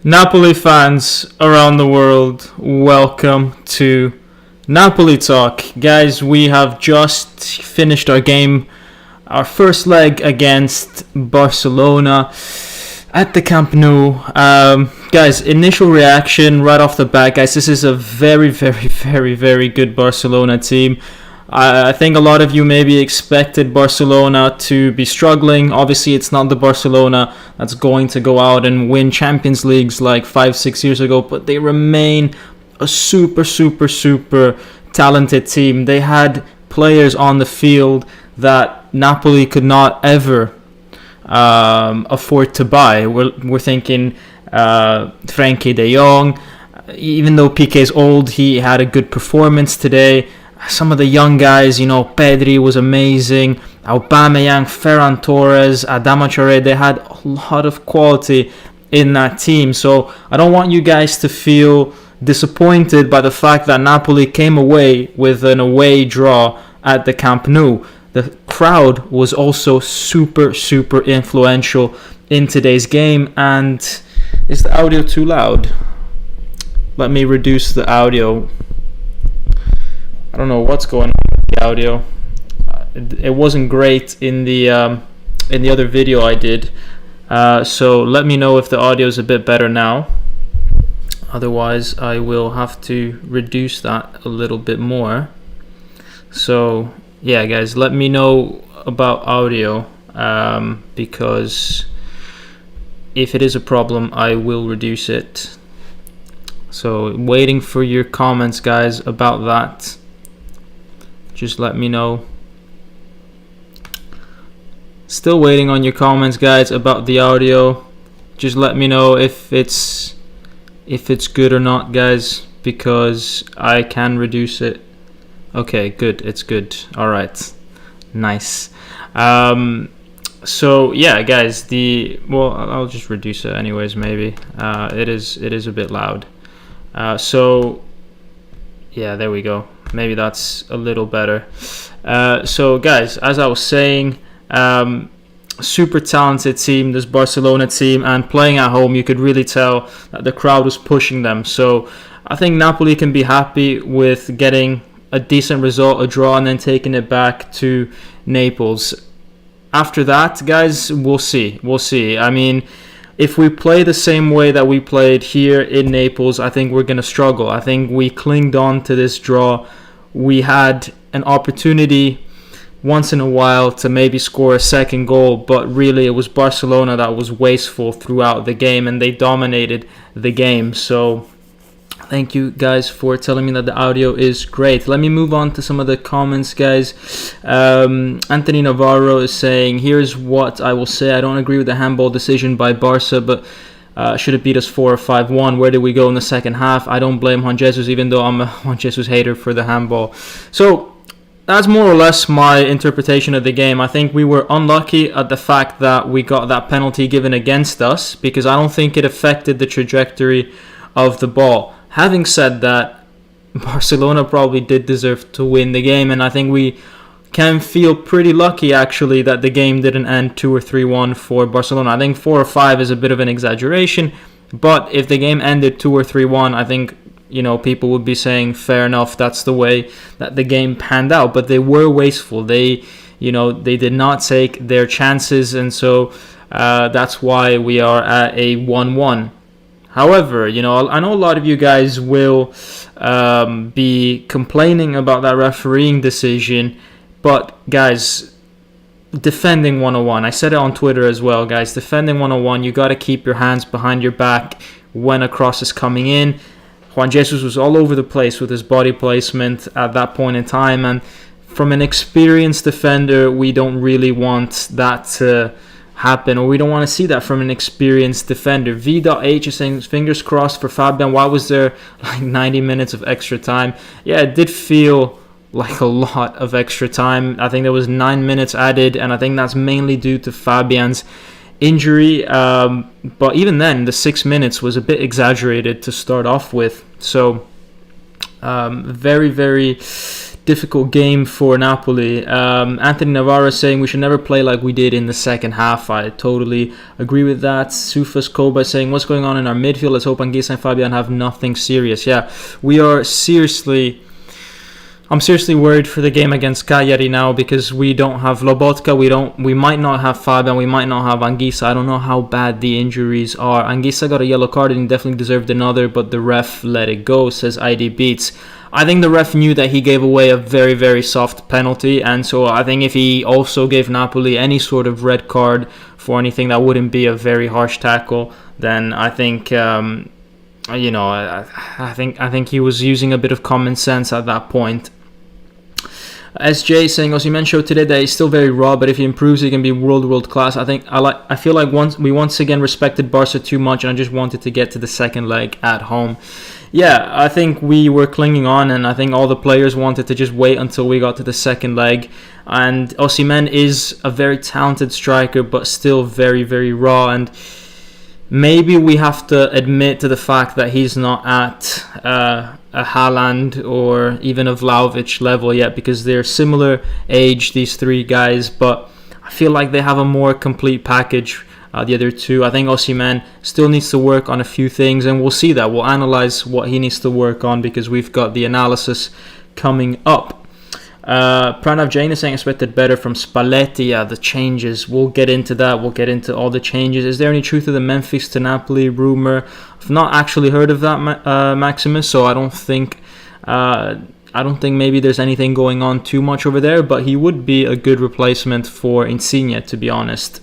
Napoli fans around the world, welcome to Napoli Talk. Guys, we have just finished our game, our first leg against Barcelona at the Camp Nou. Guys, initial reaction right off the bat, guys, this is a very, very, very, very good Barcelona team. I think a lot of you maybe expected Barcelona to be struggling. Obviously, it's not the Barcelona that's going to go out and win Champions Leagues like 5-6 years ago, but they remain a super, super, super talented team. They had players on the field that Napoli could not ever afford to buy. We're thinking Frenkie de Jong. Even though Piqué is old, he had a good performance today. Some of the young guys, Pedri was amazing. Aubameyang, Ferran Torres, Adama Traoré, they had a lot of quality in that team. So I don't want you guys to feel disappointed by the fact that Napoli came away with an away draw at the Camp Nou. The crowd was also super, super influential in today's game. And is the audio too loud? Let me reduce the audio. I don't know what's going on with the audio. It wasn't great in the other video I did. So let me know if the audio is a bit better now. Otherwise, I will have to reduce that a little bit more. So yeah, guys, let me know about audio because if it is a problem, I will reduce it. So waiting for your comments, guys, about that. Just let me know. Still waiting on your comments, guys, about the audio. Just let me know if it's good or not, guys, because I can reduce it. Okay, good. It's good. All right. Nice. So yeah, guys, I'll just reduce it anyways, maybe. It is a bit loud. So yeah, there we go. Maybe that's a little better. So guys, as I was saying, super talented team, this Barcelona team, and playing at home, you could really tell that the crowd was pushing them. So I think Napoli can be happy with getting a decent result, a draw, and then taking it back to Naples. After that, guys, we'll see. I mean, if we play the same way that we played here in Naples, I think we're going to struggle. I think we clinged on to this draw. We had an opportunity once in a while to maybe score a second goal, but really it was Barcelona that was wasteful throughout the game, and they dominated the game. So thank you guys for telling me that the audio is great. Let me move on to some of the comments, guys. Anthony Navarro is saying, here's what I will say. I don't agree with the handball decision by Barca, but should it beat us 4 or 5-1? Where did we go in the second half? I don't blame Juan Jesus, even though I'm a Juan Jesus hater, for the handball. So that's more or less my interpretation of the game. I think we were unlucky at the fact that we got that penalty given against us, because I don't think it affected the trajectory of the ball. Having said that, Barcelona probably did deserve to win the game, and I think we can feel pretty lucky, actually, that the game didn't end 2 or 3-1 for Barcelona. I think 4 or 5 is a bit of an exaggeration, but if the game ended 2 or 3-1, I think, people would be saying, fair enough, that's the way that the game panned out. But they were wasteful. They did not take their chances, and so that's why we are at a 1-1. However, I know a lot of you guys will be complaining about that refereeing decision, but guys, defending 101. I said it on Twitter as well, guys. Defending 101, you got to keep your hands behind your back when a cross is coming in. Juan Jesus was all over the place with his body placement at that point in time, and from an experienced defender, we don't really want that to happen, or we don't want to see that from an experienced defender. V.H is saying, fingers crossed for Fabian. Why was there like 90 minutes of extra time? Yeah, it did feel like a lot of extra time. I think there was 9 minutes added, and I think that's mainly due to Fabian's injury. But even then, the 6 minutes was a bit exaggerated to start off with. So very, very difficult game for Napoli. Anthony Navarro is saying we should never play like we did in the second half. I totally agree with that. Sufas Koba saying, what's going on in our midfield? Let's hope Anguissa and Fabian have nothing serious. Yeah, I'm seriously worried for the game against Cagliari now, because we don't have Lobotka, we might not have Fabian, we might not have Anguissa. I don't know how bad the injuries are. Anguissa got a yellow card and he definitely deserved another, but the ref let it go, says ID Beats. I think the ref knew that he gave away a very, very soft penalty, and so I think if he also gave Napoli any sort of red card for anything that wouldn't be a very harsh tackle, then I think I think he was using a bit of common sense at that point. SJ saying, Osimhen showed today that he's still very raw, but if he improves, he can be world class. I feel like once again respected Barca too much, and I just wanted to get to the second leg at home. Yeah, I think we were clinging on, and I think all the players wanted to just wait until we got to the second leg. And Osimhen is a very talented striker, but still very, very raw, and maybe we have to admit to the fact that he's not at a Haaland or even a Vlahovic level yet, because they're similar age, these three guys, but I feel like they have a more complete package, the other two. I think Osimhen still needs to work on a few things, and we'll see that. We'll analyze what he needs to work on, because we've got the analysis coming up. Pranav Jain is saying expected better from Spalletti. Yeah, the changes, we'll get into that. We'll get into all the changes. Is there any truth to the Memphis to Napoli rumor? I've not actually heard of that, Maximus, so I don't think maybe there's anything going on too much over there, but he would be a good replacement for Insigne, to be honest.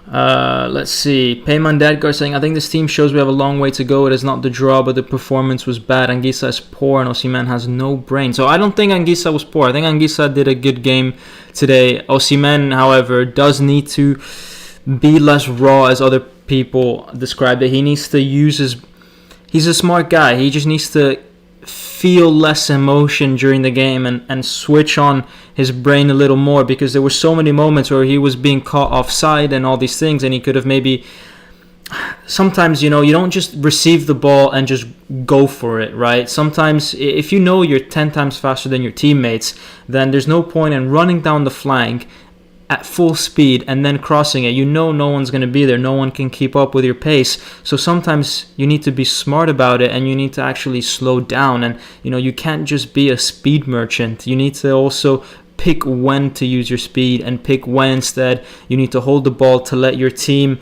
Let's see. Payman Dadgar saying, I think this team shows we have a long way to go. It is not the draw, but the performance was bad. Anguissa is poor and Osimhen has no brain. So I don't think Anguissa was poor. I think Anguissa did a good game today. Osimhen, however, does need to be less raw, as other people described it. He needs to use he's a smart guy. He just needs to feel less emotion during the game and switch on his brain a little more, because there were so many moments where he was being caught offside and all these things, and he could have maybe... Sometimes, you don't just receive the ball and just go for it, right? Sometimes if you're 10 times faster than your teammates, then there's no point in running down the flank at full speed and then crossing it. No one's going to be there. No one can keep up with your pace. So sometimes you need to be smart about it, and you need to actually slow down. And you can't just be a speed merchant. You need to also pick when to use your speed, and pick when instead you need to hold the ball to let your team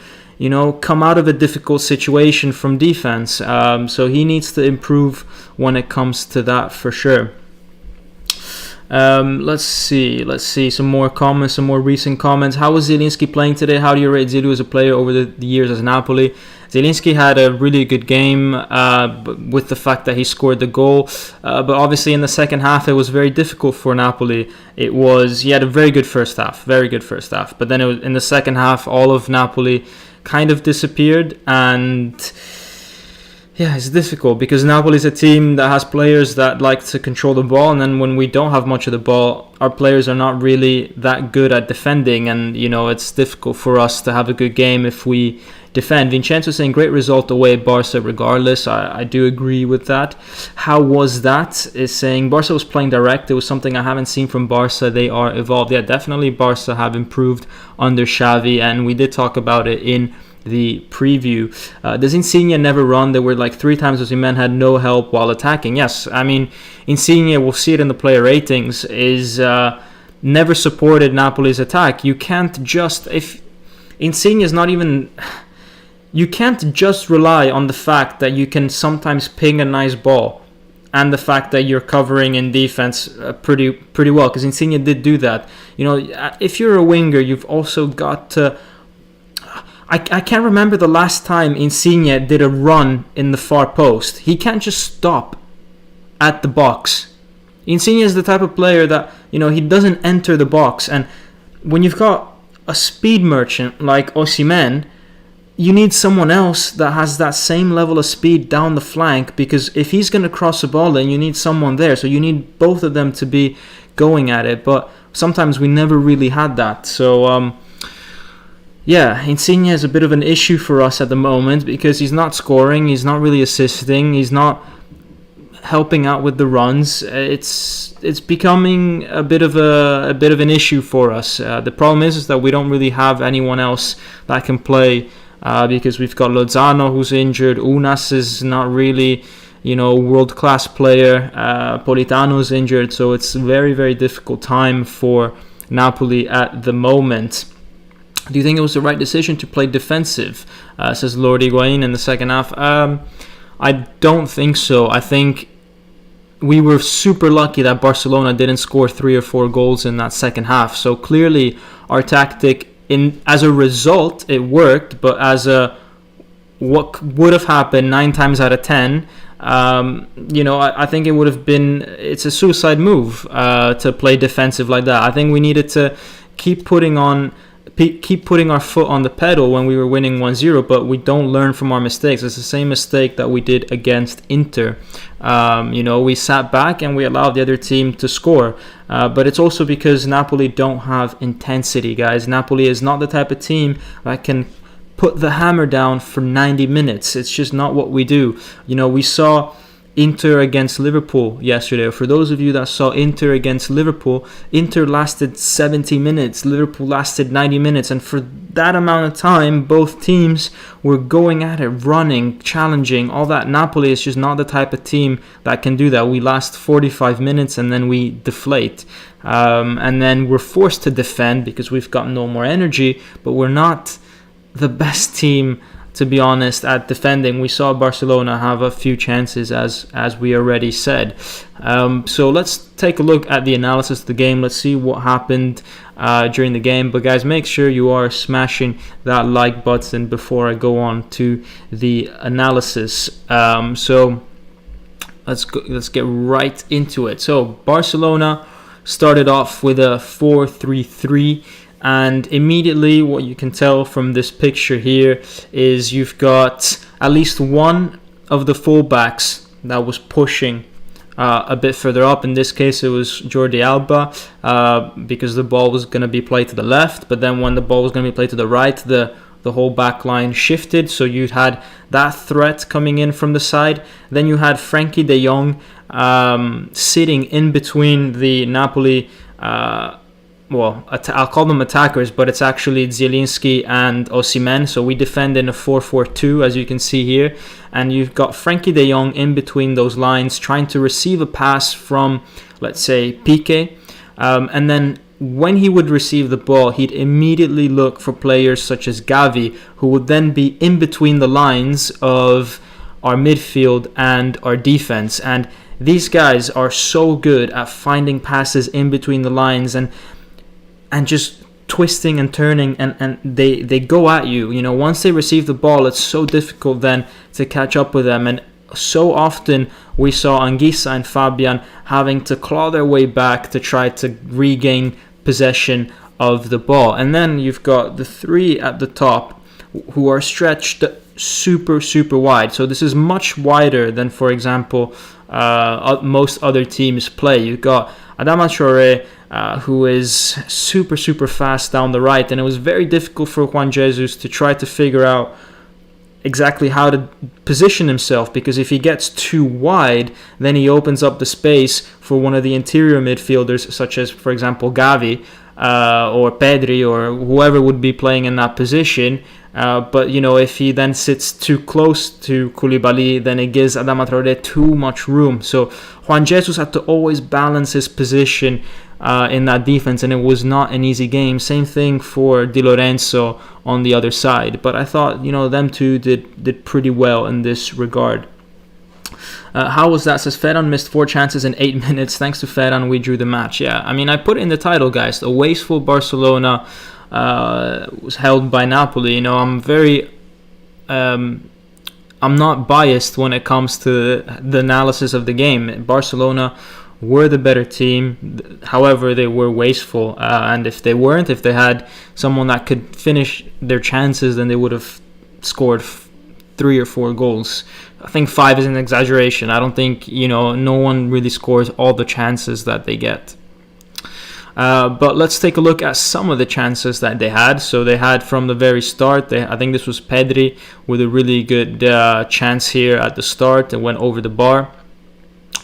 come out of a difficult situation from defense. So he needs to improve when it comes to that, for sure. Let's see some more comments, some more recent comments. How was Zielinski playing today? How do you rate Zilu as a player over the years as Napoli? Zielinski had a really good game, with the fact that he scored the goal, but obviously in the second half it was very difficult for Napoli. He had a very good first half, but then in the second half all of Napoli kind of disappeared, and yeah, it's difficult because Napoli is a team that has players that like to control the ball, and then when we don't have much of the ball, our players are not really that good at defending, and it's difficult for us to have a good game if we defend. Vincenzo saying great result away at Barca regardless. I do agree with that. How was that? Is saying Barca was playing direct. It was something I haven't seen from Barca. They are evolved. Yeah, definitely Barca have improved under Xavi, and we did talk about it in the preview. Does Insigne never run? There were like 3 times Osimhen had no help while attacking. Yes, I mean Insigne, we'll see it in the player ratings, is never supported Napoli's attack. You can't just you can't just rely on the fact that you can sometimes ping a nice ball and the fact that you're covering in defense pretty well, because Insigne did do that. If you're a winger, you've also got to... I can't remember the last time Insigne did a run in the far post. He can't just stop at the box. Insigne is the type of player that, he doesn't enter the box. And when you've got a speed merchant like Osimhen, you need someone else that has that same level of speed down the flank, because if he's going to cross the ball, then you need someone there. So you need both of them to be going at it. But sometimes we never really had that. So... yeah, Insigne is a bit of an issue for us at the moment, because he's not scoring, he's not really assisting, he's not helping out with the runs. It's becoming a bit of an issue for us. The problem is that we don't really have anyone else that can play, because we've got Lozano who's injured. Unas is not really, world-class player. Politano's injured, so it's a very, very difficult time for Napoli at the moment. Do you think it was the right decision to play defensive? Says Lord Higuain in the second half. I don't think so. I think we were super lucky that Barcelona didn't score 3 or 4 goals in that second half. So clearly our tactic, as a result, it worked. But as what would have happened 9 times out of 10, I think it would have been, it's a suicide move to play defensive like that. I think we needed to keep putting our foot on the pedal when we were winning 1-0, but we don't learn from our mistakes. It's the same mistake that we did against Inter. We sat back and we allowed the other team to score. But it's also because Napoli don't have intensity, guys. Napoli is not the type of team that can put the hammer down for 90 minutes. It's just not what we do. We saw Inter against Liverpool yesterday. For those of you that saw Inter against Liverpool, Inter lasted 70 minutes, Liverpool lasted 90 minutes, and for that amount of time, both teams were going at it, running, challenging, all that. Napoli is just not the type of team that can do that. We last 45 minutes and then we deflate. And then we're forced to defend because we've got no more energy, but we're not the best team, to be honest, at defending. We saw Barcelona have a few chances, as we already said. So let's take a look at the analysis of the game. Let's see what happened during the game. But guys, make sure you are smashing that like button before I go on to the analysis. So let's get right into it. So Barcelona started off with a 4-3-3. And immediately what you can tell from this picture here is you've got at least one of the fullbacks that was pushing a bit further up. In this case, it was Jordi Alba, because the ball was going to be played to the left. But then when the ball was going to be played to the right, the whole back line shifted. So you had that threat coming in from the side. Then you had Frankie de Jong sitting in between the Napoli I'll call them attackers, but it's actually Zielinski and Osimhen. So we defend in a 4-4-2, as you can see here. And you've got Frankie de Jong in between those lines, trying to receive a pass from, let's say, Piqué. And then when he would receive the ball, he'd immediately look for players such as Gavi, who would then be in between the lines of our midfield and our defense. And these guys are so good at finding passes in between the lines and just twisting and turning, and they go at you. Once they receive the ball, it's so difficult then to catch up with them. And so often we saw Anguissa and Fabian having to claw their way back to try to regain possession of the ball. And then you've got the 3 at the top who are stretched super, super wide. So this is much wider than, for example, most other teams play. You've got Adama Traoré, who is super, super fast down the right. And it was very difficult for Juan Jesus to try to figure out exactly how to position himself, because if he gets too wide, then he opens up the space for one of the interior midfielders, such as, for example, Gavi or Pedri or whoever would be playing in that position. But, if he then sits too close to Koulibaly, then it gives Adama Traoré too much room. So Juan Jesus had to always balance his position in that defense, and it was not an easy game. Same thing for Di Lorenzo on the other side. But I thought, them two did pretty well in this regard. How was that? Says Ferran missed 4 chances in 8 minutes. Thanks to Ferran, we drew the match. Yeah, I put it in the title, guys. The wasteful Barcelona was held by Napoli. I'm not biased when it comes to the analysis of the game. Barcelona were the better team. However, they were wasteful. And if they weren't, if they had someone that could finish their chances, then they would have scored 3 or 4 goals. I think 5 is an exaggeration. I don't think, no one really scores all the chances that they get. But let's take a look at some of the chances that they had. So they had from the very start, I think this was Pedri with a really good chance here at the start. It went over the bar.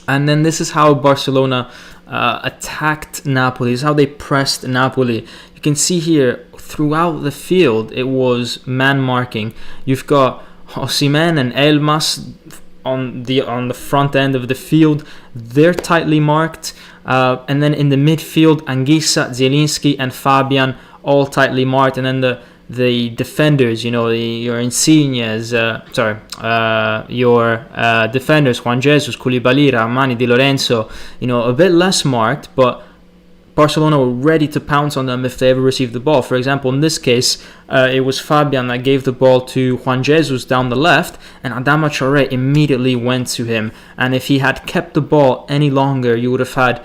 And then this is how Barcelona attacked Napoli. This is how they pressed Napoli. You can see here throughout the field it was man marking. You've got Osimhen and Elmas on the front end of the field. They're tightly marked. And then in the midfield, Anguissa, Zielinski, and Fabian all tightly marked. And then the defenders, your Insignes, your defenders, Juan Jesus, Koulibaly, Rahmani, Di Lorenzo, a bit less marked, but Barcelona were ready to pounce on them if they ever received the ball. For example, in this case, it was Fabian that gave the ball to Juan Jesus down the left, and Adama Traoré immediately went to him. And if he had kept the ball any longer, you would have had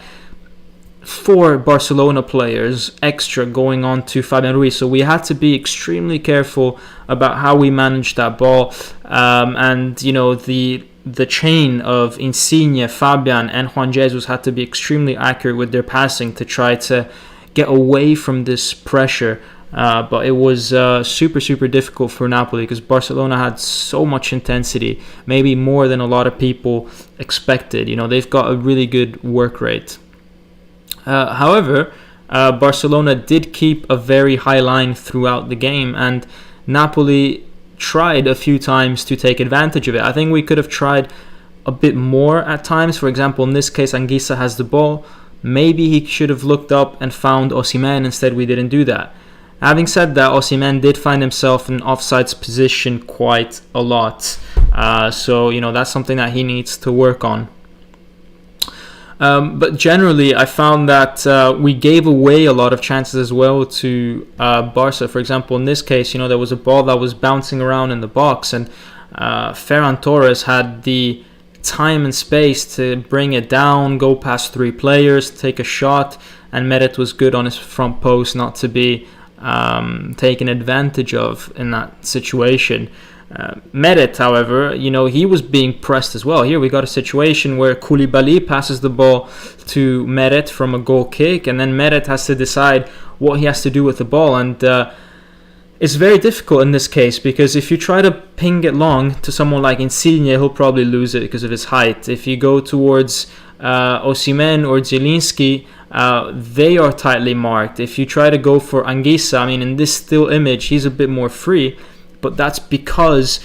4 Barcelona players extra going on to Fabian Ruiz. So we had to be extremely careful about how we managed that ball. And the chain of Insigne, Fabian, and Juan Jesus had to be extremely accurate with their passing to try to get away from this pressure. But it was super, super difficult for Napoli because Barcelona had so much intensity, maybe more than a lot of people expected. They've got a really good work rate. However, Barcelona did keep a very high line throughout the game, and Napoli tried a few times to take advantage of it. I think we could have tried a bit more at times. For example, in this case, Anguissa has the ball. Maybe he should have looked up and found Osimhen. Instead, we didn't do that. Having said that, Osimhen did find himself in offsides position quite a lot. So that's something that he needs to work on. But generally, I found that we gave away a lot of chances as well to Barca. For example, in this case, there was a ball that was bouncing around in the box, and Ferran Torres had the time and space to bring it down, go past 3 players, take a shot, and Meret was good on his front post not to be taken advantage of in that situation. Meret, however, he was being pressed as well. Here we got a situation where Koulibaly passes the ball to Meret from a goal kick, and then Meret has to decide what he has to do with the ball. And it's very difficult in this case because if you try to ping it long to someone like Insigne, he'll probably lose it because of his height. If you go towards Osimhen or Zielinski, they are tightly marked. If you try to go for Anguissa, in this still image, he's a bit more free. But that's because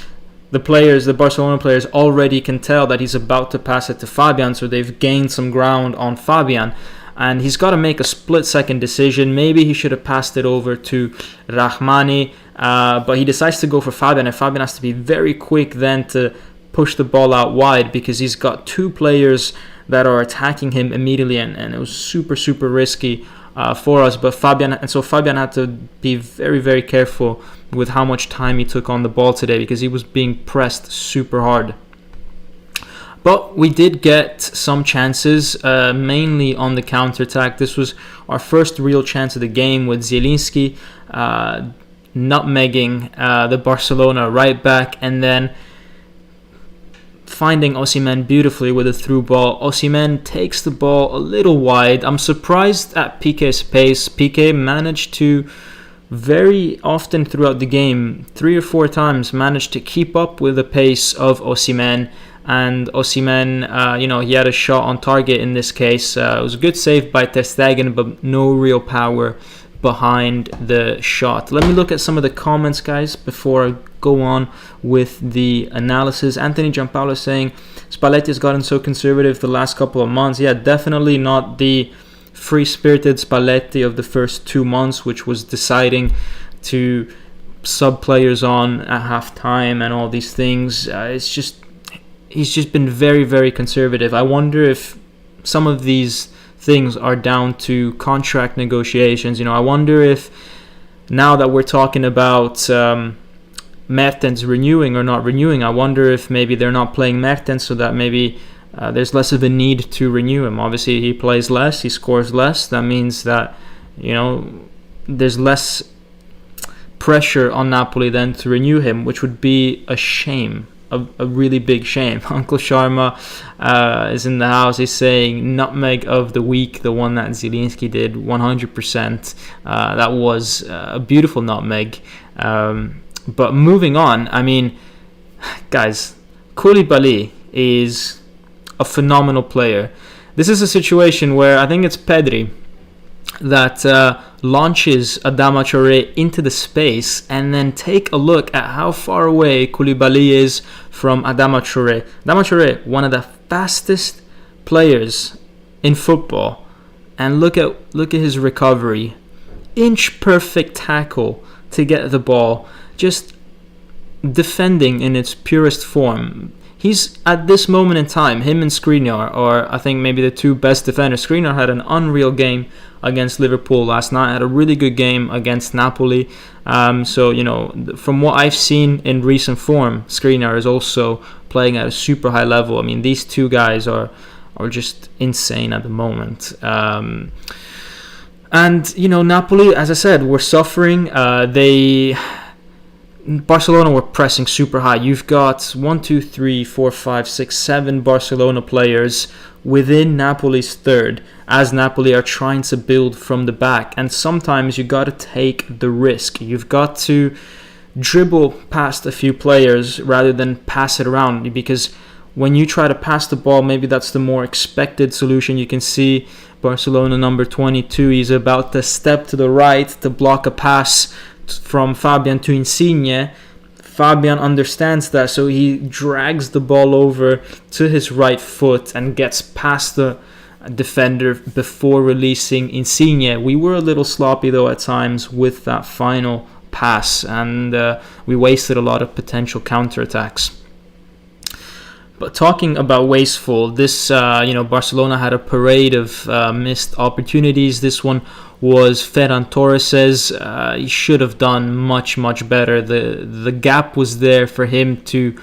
the Barcelona players already can tell that he's about to pass it to Fabian, so they've gained some ground on Fabian. And he's got to make a split-second decision. Maybe he should have passed it over to Rahmani, but he decides to go for Fabian, and Fabian has to be very quick then to push the ball out wide because he's got 2 players that are attacking him immediately, and it was super, super risky for us. But Fabian had to be very, very careful with how much time he took on the ball today because he was being pressed super hard. But we did get some chances, mainly on the counter-attack. This was our first real chance of the game with Zielinski nutmegging the Barcelona right back and then finding Osimhen beautifully with a through ball. Osimhen takes the ball a little wide. I'm surprised at Piqué's pace. Piqué managed to very often throughout the game, 3 or 4 times, managed to keep up with the pace of Osimhen. And Osimhen, he had a shot on target in this case. It was a good save by Ter Stegen, but no real power behind the shot. Let me look at some of the comments, guys, before I go on with the analysis. Anthony Giampaolo saying, Spalletti has gotten so conservative the last couple of months. Yeah, definitely not the free-spirited Spalletti of the first 2 months, which was deciding to sub players on at half-time and all these things. He's just been very, very conservative. I wonder if some of these things are down to contract negotiations. I wonder if now that we're talking about Mertens renewing or not renewing, I wonder if maybe they're not playing Mertens so that maybe there's less of a need to renew him. Obviously, he plays less, he scores less. That means that, there's less pressure on Napoli then to renew him, which would be a shame. A really big shame. Uncle Sharma is in the house. He's saying nutmeg of the week, the one that Zielinski did, 100%. That was a beautiful nutmeg. But moving on, guys, Koulibaly is a phenomenal player. This is a situation where I think it's Pedri that launches Adama Traoré into the space, and then take a look at how far away Koulibaly is from Adama Traoré. Adama Traoré, one of the fastest players in football, and look at his recovery. Inch perfect tackle to get the ball, just defending in its purest form. He's, at this moment in time, him and Skriniar are, I think, maybe the two best defenders. Skriniar had an unreal game against Liverpool last night, had a really good game against Napoli. So, from what I've seen in recent form, Skriniar is also playing at a super high level. I mean, these two guys are just insane at the moment. And, Napoli, as I said, were suffering. Barcelona were pressing super high. You've got 7 Barcelona players within Napoli's third, as Napoli are trying to build from the back. And sometimes you got to take the risk. You've got to dribble past a few players rather than pass it around, because when you try to pass the ball, maybe that's the more expected solution. You can see Barcelona number 22, he's about to step to the right to block a pass from Fabian to Insigne. Fabian understands that, so he drags the ball over to his right foot and gets past the defender before releasing Insigne. We were a little sloppy though at times with that final pass, and we wasted a lot of potential counterattacks. But talking about wasteful, this Barcelona had a parade of missed opportunities. This one was Ferran Torres's. He should have done much better. The gap was there for him to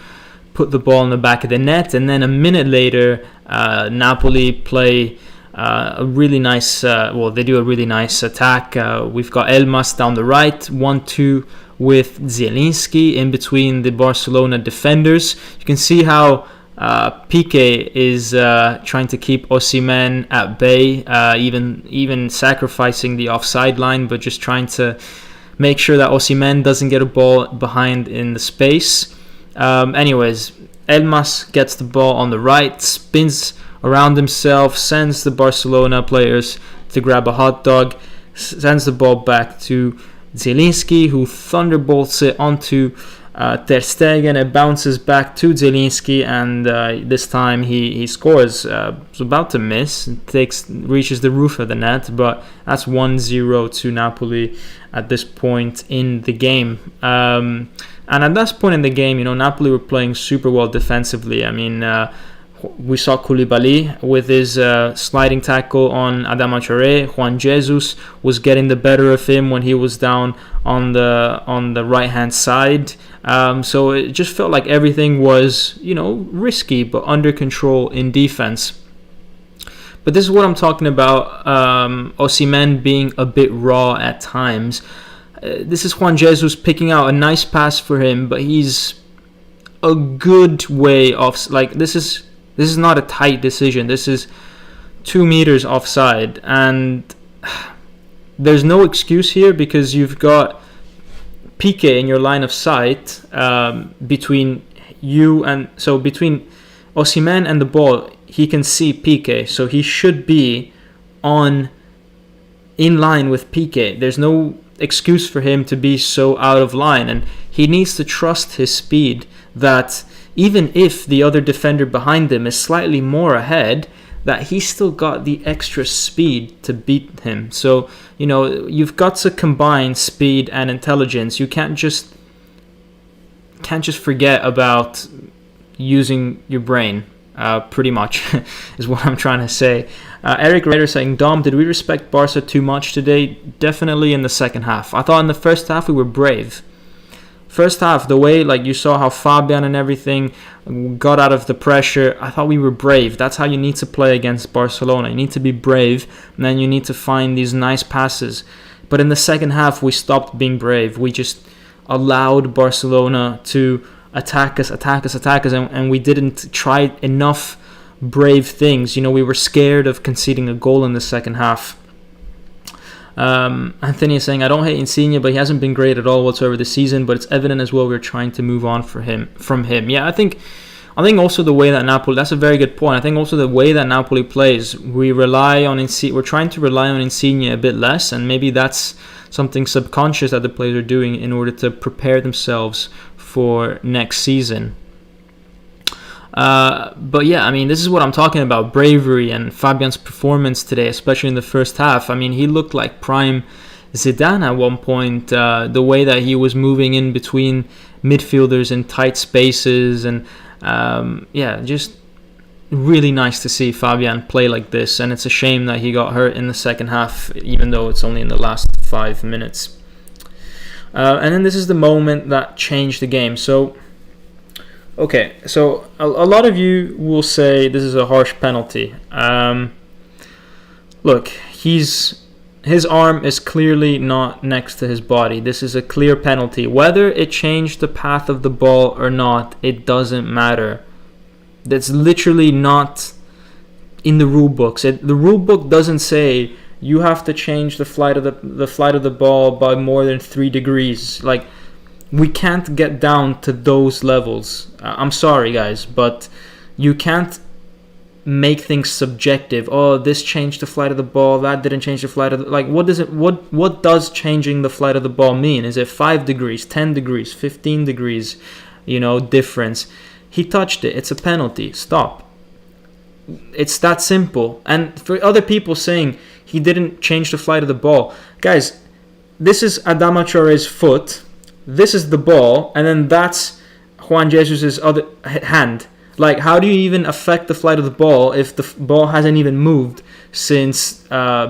put the ball in the back of the net, and then a minute later, Napoli play a really nice. They do a really nice attack. We've got Elmas down the right, 1-2 with Zielinski in between the Barcelona defenders. You can see how Piqué is trying to keep Osimhen at bay, even sacrificing the offside line, but just trying to make sure that Osimhen doesn't get a ball behind in the space. Anyways, Elmas gets the ball on the right, spins around himself, sends the Barcelona players to grab a hot dog, sends the ball back to Zielinski, who thunderbolts it onto Ter Stegen. It bounces back to Zielinski, and this time he scores. Was about to miss, reaches the roof of the net, but that's 1-0 to Napoli at this point in the game. And at this point in the game, Napoli were playing super well defensively. I mean, we saw Koulibaly with his sliding tackle on Adama Traoré. Juan Jesus was getting the better of him when he was down on the right hand side. So it just felt like everything was, risky but under control in defense. But this is what I'm talking about. Osimhen being a bit raw at times. This is Juan Jesus picking out a nice pass for him, but he's a good way off. This is not a tight decision. This is 2 meters offside, and there's no excuse here because you've got Piqué in your line of sight between Osimhen and the ball. He can see Piqué, so he should be in line with Piqué. There's no excuse for him to be so out of line, and he needs to trust his speed, that even if the other defender behind him is slightly more ahead, that he's still got the extra speed to beat him. So, you've got to combine speed and intelligence. You can't just forget about using your brain, pretty much, is what I'm trying to say. Eric Rader saying, Dom, did we respect Barca too much today? Definitely in the second half. I thought in the first half we were brave. First half, the way you saw how Fabian and everything got out of the pressure, I thought we were brave. That's how you need to play against Barcelona. You need to be brave, and then you need to find these nice passes. But in the second half, we stopped being brave. We just allowed Barcelona to attack us, and we didn't try enough brave things. We were scared of conceding a goal in the second half. Anthony is saying, I don't hate Insigne, but he hasn't been great at all whatsoever this season, but it's evident as well we're trying to move on from him. Yeah, I think I think also the way that Napoli, that's a very good point. I think also the way that Napoli plays, we're trying to rely on Insigne a bit less, and maybe that's something subconscious that the players are doing in order to prepare themselves for next season. But yeah, I mean, this is what I'm talking about, bravery, and Fabian's performance today, especially in the first half. I mean, he looked like prime Zidane at one point, the way that he was moving in between midfielders in tight spaces, and just really nice to see Fabian play like this. And it's a shame that he got hurt in the second half, even though it's only in the last 5 minutes. And then this is the moment that changed the game. So a lot of you will say this is a harsh penalty. Look, his arm is clearly not next to his body. This is a clear penalty. Whether it changed the path of the ball or not, it doesn't matter. That's literally not in the rule books. The rule book doesn't say you have to change the flight of the ball by more than 3 degrees. Like, we can't get down to those levels. I'm sorry, guys, but you can't make things subjective. Oh, this changed the flight of the ball, that didn't change the flight of the... Like, what does changing the flight of the ball mean? Is it 5 degrees, 10 degrees, 15 degrees, difference? He touched it. It's a penalty. Stop. It's that simple. And for other people saying he didn't change the flight of the ball, guys, this is Adama Traore's foot. This is the ball, and then that's Juan Jesus' other hand. Like, how do you even affect the flight of the ball if the ball hasn't even moved since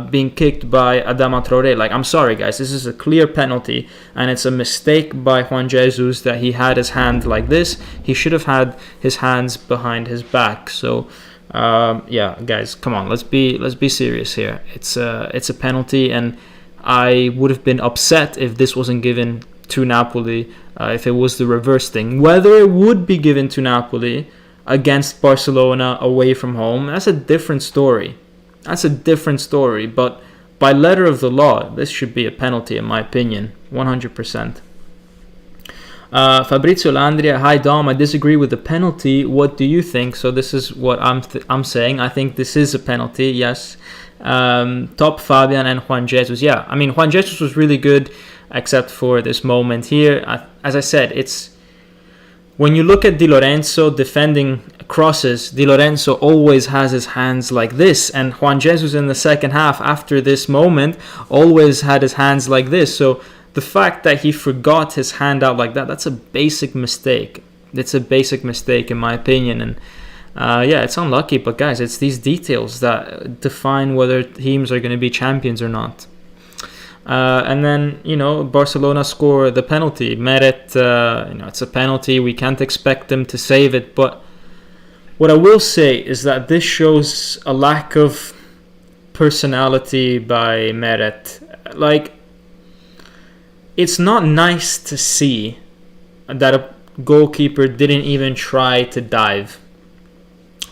being kicked by Adama Traore? Like, I'm sorry, guys. This is a clear penalty, and it's a mistake by Juan Jesus that he had his hand like this. He should have had his hands behind his back. So, guys, come on. Let's be serious here. It's a penalty, and I would have been upset if this wasn't given to Napoli, if it was the reverse thing. Whether it would be given to Napoli against Barcelona away from home, that's a different story. But by letter of the law, this should be a penalty, in my opinion, 100%. Fabrizio Landria, hi Dom, I disagree with the penalty. What do you think? So this is what I'm saying. I think this is a penalty, yes. Top Fabian and Juan Jesus. Yeah, I mean, Juan Jesus was really good, except for this moment here. As I said, it's when you look at Di Lorenzo defending crosses, Di Lorenzo always has his hands like this, and Juan Jesus in the second half after this moment always had his hands like this. So the fact that he forgot his hand out like that, that's a basic mistake. It's a basic mistake in my opinion, and it's unlucky, but guys, it's these details that define whether teams are going to be champions or not. And then, Barcelona score the penalty. Meret, it's a penalty. We can't expect them to save it. But what I will say is that this shows a lack of personality by Meret. Like, it's not nice to see that a goalkeeper didn't even try to dive.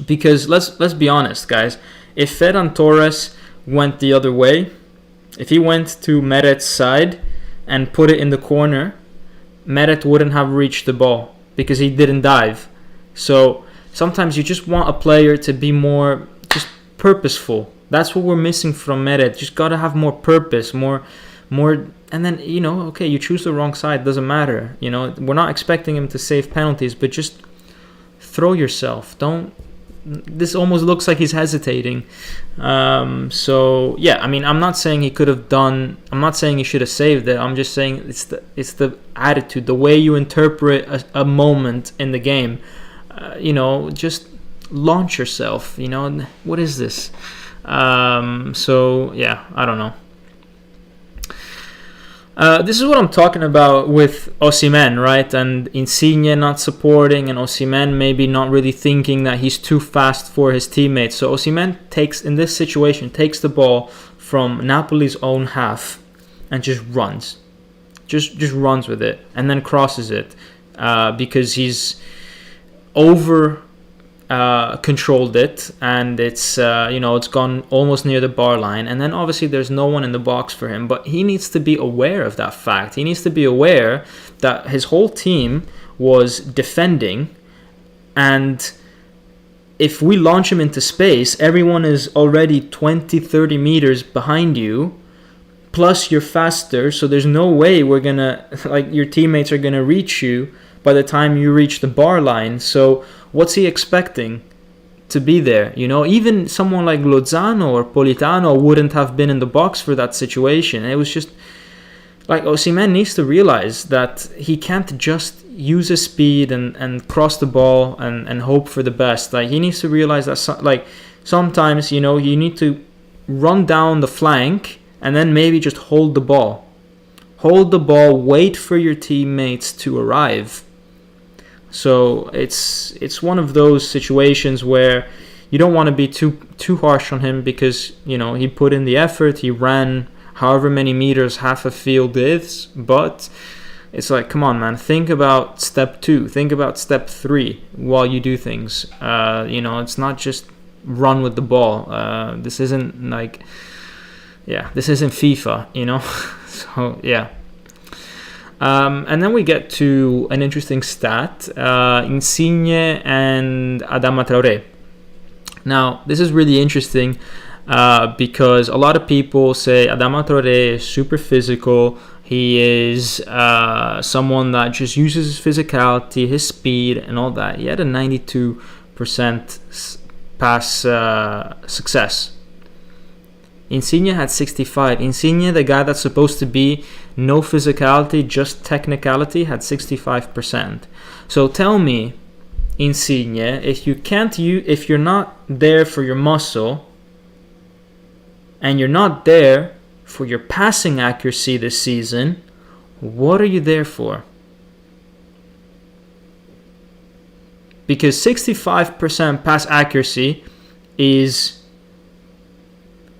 Because let's be honest, guys. If Ferran Torres went the other way, if he went to Meret's side and put it in the corner, Meret wouldn't have reached the ball because he didn't dive. So sometimes you just want a player to be more just purposeful. That's what we're missing from Meret. Just got to have more purpose, more. And then, you choose the wrong side. Doesn't matter. We're not expecting him to save penalties, but just throw yourself. This almost looks like he's hesitating. I'm not saying he could have done. I'm not saying he should have saved it. I'm just saying it's the attitude, the way you interpret a moment in the game. Just launch yourself. What is this? I don't know. This is what I'm talking about with Osimhen, right? And Insigne not supporting, and Osimhen maybe not really thinking that he's too fast for his teammates. So Osimhen takes the ball from Napoli's own half and just runs. Just runs with it and then crosses it because he's over controlled it, and it's gone almost near the bar line, and then obviously there's no one in the box for him. But he needs to be aware of that fact. He needs to be aware that his whole team was defending And if we launch him into space, everyone is already 20, 30 meters behind you. Plus you're faster, so there's no way we're gonna, like, your teammates are gonna reach you by the time you reach the bar line. So what's he expecting to be there? You know, even someone like Lozano or Politano wouldn't have been in the box for that situation. It was just like, Osimhen needs to realize that he can't just use his speed and cross the ball and hope for the best. Like, he needs to realize that sometimes, you know, you need to run down the flank and then maybe just hold the ball. Hold the ball, wait for your teammates to arrive. So it's one of those situations where you don't want to be too harsh on him, because, you know, he put in the effort, he ran however many meters half a field is, but it's like, come on, man, think about step 2, think about step 3 while you do things. You know, it's not just run with the ball. This isn't like, this isn't FIFA, you know. So yeah. And then we get to an interesting stat, Insigne and Adama Traoré. Now, this is really interesting because a lot of people say Adama Traoré is super physical. He is someone that just uses his physicality, his speed, and all that. He had a 92% pass success. Insigne had 65. Insigne, the guy that's supposed to be no physicality, just technicality, had 65%. So tell me, Insigne, if you're not there for your muscle, and you're not there for your passing accuracy this season, what are you there for? Because 65% pass accuracy is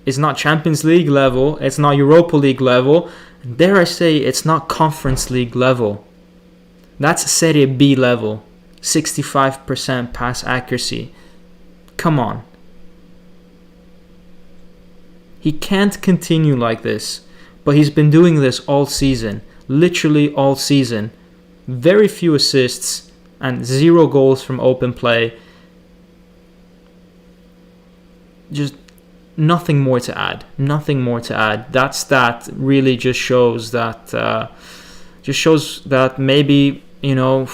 not Champions League level, it's not Europa League level, dare I say it's not Conference League level. That's Serie B level, 65% pass accuracy. Come on. He can't continue like this, but he's been doing this all season, literally all season. Very few assists and 0 goals from open play. Just nothing more to add. That stat really just shows that maybe, you know,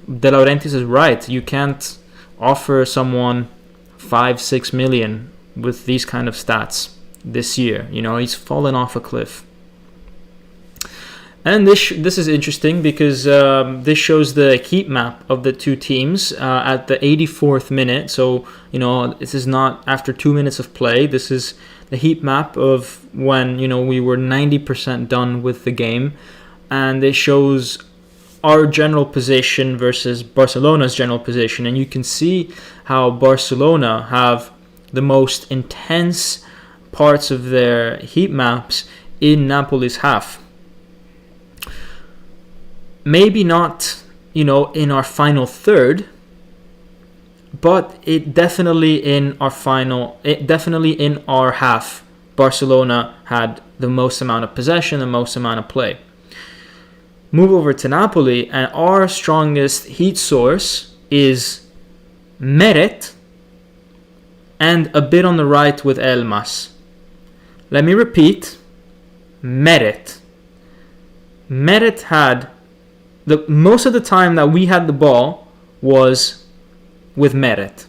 De Laurentiis is right. You can't offer someone 5-6 million with these kind of stats this year. You know, he's fallen off a cliff. And this is interesting because this shows the heat map of the two teams at the 84th minute. So, you know, this is not after 2 minutes of play. This is the heat map of when, you know, we were 90% done with the game. And it shows our general position versus Barcelona's general position. And you can see how Barcelona have the most intense parts of their heat maps in Napoli's half. Maybe not, you know, in our final third, but it definitely in our half, Barcelona had the most amount of possession, the most amount of play. Move over to Napoli, and our strongest heat source is Meret and a bit on the right with Elmas. Let me repeat, Meret. Meret had the most of the time that we had the ball was with Meret.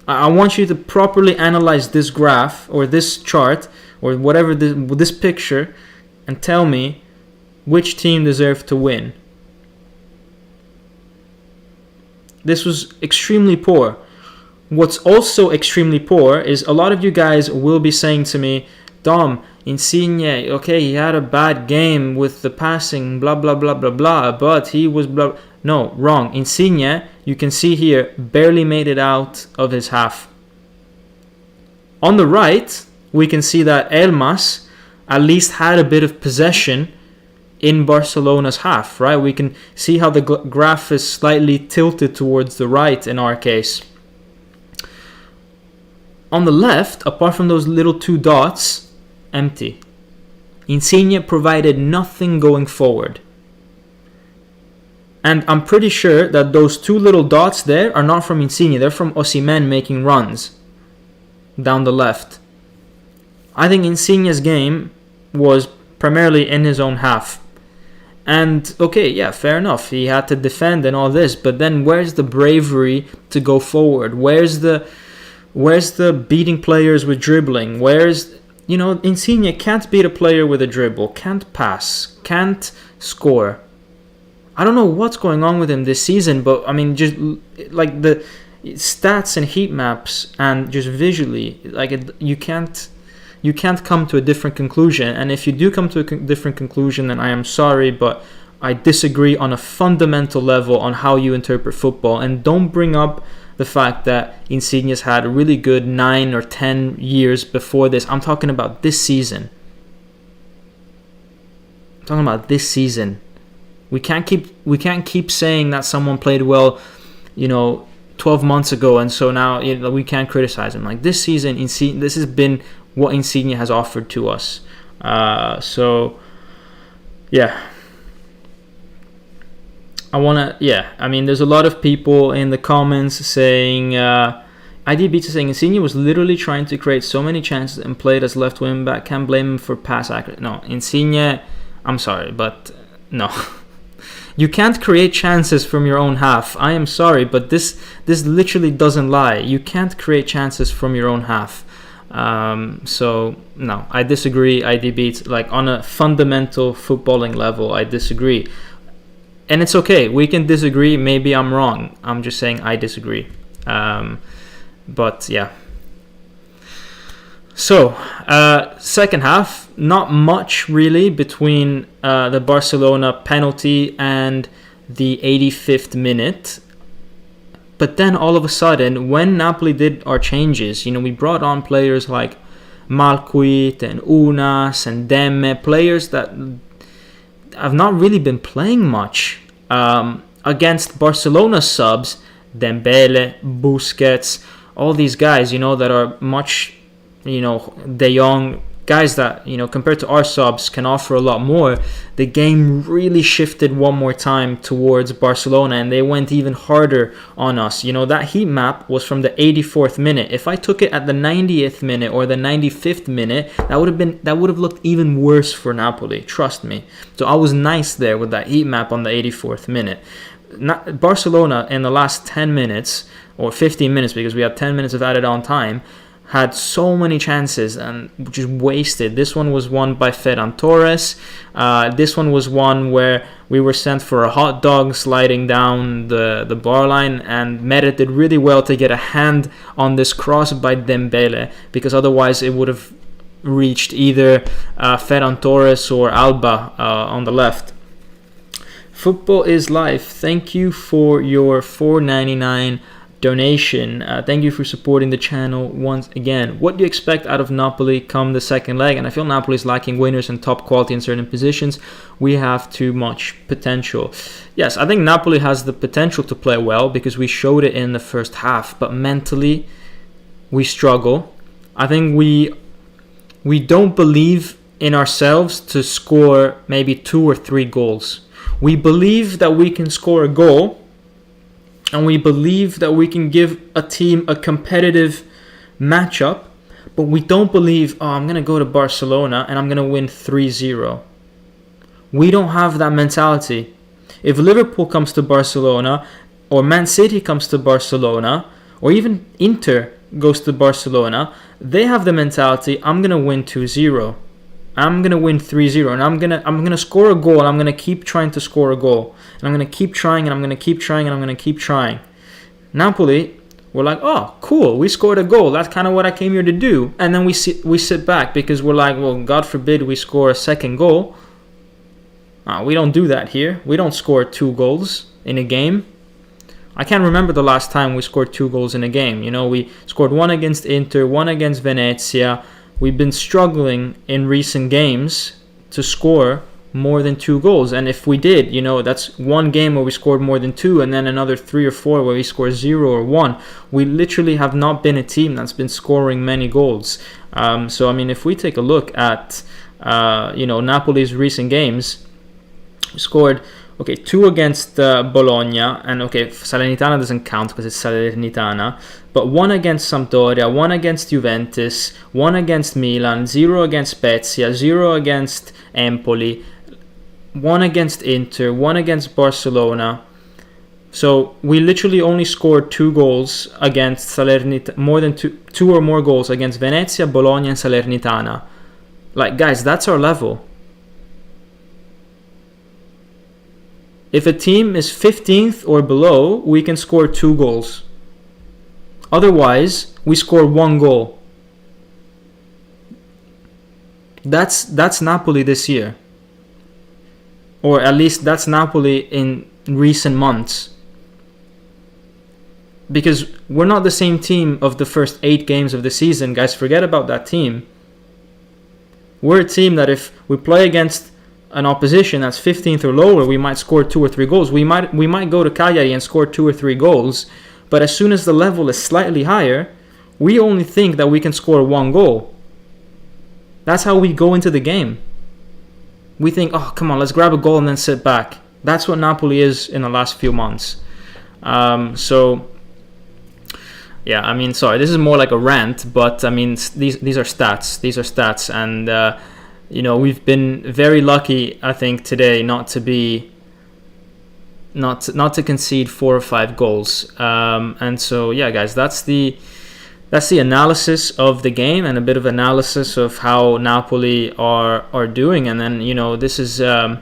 I want you to properly analyze this graph or this chart or whatever this picture and tell me which team deserved to win. This was extremely poor. What's also extremely poor is a lot of you guys will be saying to me, Dom, Insigne, okay, he had a bad game with the passing, blah, blah, blah, blah, blah, but he was blah. No, wrong. Insigne, you can see here, barely made it out of his half. On the right, we can see that Elmas at least had a bit of possession in Barcelona's half, right? We can see how the graph is slightly tilted towards the right in our case. On the left, apart from those little 2 dots, empty. Insigne provided nothing going forward. And I'm pretty sure that those two little dots there are not from Insigne. They're from Osimhen making runs down the left. I think Insigne's game was primarily in his own half. And okay, yeah, fair enough. He had to defend and all this, but then where's the bravery to go forward? Where's the beating players with dribbling? Insigne can't beat a player with a dribble, can't pass, can't score. I don't know what's going on with him this season, but I mean, just like the stats and heat maps and just visually, you can't come to a different conclusion. And if you do come to a different conclusion, then I am sorry, but I disagree on a fundamental level on how you interpret football. And don't bring up the fact that Insigne's had a really good 9 or 10 years before this. I'm talking about this season. We can't keep saying that someone played well, 12 months ago, and so now we can't criticize him. Like this season, Insigne, this has been what Insigne has offered to us. There's a lot of people in the comments saying, ID Beats is saying Insigne was literally trying to create so many chances and played as left wing back. Can't blame him for pass accuracy. No, Insigne, I'm sorry, but no. You can't create chances from your own half. I am sorry, but this literally doesn't lie. You can't create chances from your own half. So no, I disagree. ID Beats, like on a fundamental footballing level, I disagree. And it's okay. We can disagree. Maybe I'm wrong. I'm just saying I disagree. But yeah. So, second half, not much really between the Barcelona penalty and the 85th minute. But then all of a sudden, when Napoli did our changes, we brought on players like Malcuit and Unas and Demme, players that have not really been playing much. Against Barcelona subs, Dembele, Busquets, all these guys, that are much... De Jong, guys that, compared to our subs can offer a lot more. The game really shifted one more time towards Barcelona, and they went even harder on us. That heat map was from the 84th minute. If I took it at the 90th minute or the 95th minute, that would have looked even worse for Napoli, trust me. So I was nice there with that heat map on the 84th minute. Barcelona in the last 10 minutes or 15 minutes, because we had 10 minutes of added on time, had so many chances and just wasted. This one was won by Ferran Torres. This one was one where we were sent for a hot dog sliding down the bar line, and Meret did really well to get a hand on this cross by Dembele, because otherwise it would have reached either Ferran Torres or Alba on the left. Football is life. Thank you for your $4.99 donation. Thank you for supporting the channel once again. What do you expect out of Napoli come the second leg? And I feel Napoli is lacking winners and top quality in certain positions. We have too much potential. Yes, I think Napoli has the potential to play well because we showed it in the first half, but mentally we struggle. I think we don't believe in ourselves to score maybe 2 or 3 goals. We believe that we can score a goal, and we believe that we can give a team a competitive matchup, but we don't believe, I'm going to go to Barcelona and I'm going to win 3-0. We don't have that mentality. If Liverpool comes to Barcelona, or Man City comes to Barcelona, or even Inter goes to Barcelona, they have the mentality, I'm going to win 2-0. I'm going to win 3-0, and I'm going to score a goal, and I'm going to keep trying to score a goal. And I'm going to keep trying, and I'm going to keep trying, and I'm going to keep trying. Napoli, we're like, oh, cool, we scored a goal. That's kind of what I came here to do. And then we sit back because we're like, well, God forbid we score a second goal. We don't do that here. We don't score 2 goals in a game. I can't remember the last time we scored 2 goals in a game. We scored 1 against Inter, 1 against Venezia. We've been struggling in recent games to score more than 2 goals. And if we did, that's 1 game where we scored more than 2, and then another 3 or 4 where we score 0 or 1. We literally have not been a team that's been scoring many goals. So, I mean, if we take a look at, Napoli's recent games, we scored Okay, 2 against Bologna, and okay, Salernitana doesn't count because it's Salernitana, but 1 against Sampdoria, 1 against Juventus, 1 against Milan, 0 against Spezia, 0 against Empoli, 1 against Inter, 1 against Barcelona. So we literally only scored 2 goals against Salernitana, more than two or more goals against Venezia, Bologna, and Salernitana. Like, guys, that's our level. If a team is 15th or below, we can score 2 goals. Otherwise, we score 1 goal. That's Napoli this year. Or at least that's Napoli in recent months. Because we're not the same team of the first 8 games of the season, guys. Forget about that team. We're a team that if we play against an opposition that's 15th or lower, we might score 2 or 3 goals. We might go to Cagliari and score 2 or 3 goals, but as soon as the level is slightly higher, we only think that we can score 1 goal. That's how we go into the game. We think, oh, come on, let's grab a goal and then sit back. That's what Napoli is in the last few months. Yeah, I mean, sorry, this is more like a rant, but I mean, these are stats. These are stats, and we've been very lucky, I think, today not to concede 4 or 5 goals. And so, yeah, guys, that's the analysis of the game and a bit of analysis of how Napoli are doing. And then, this is, I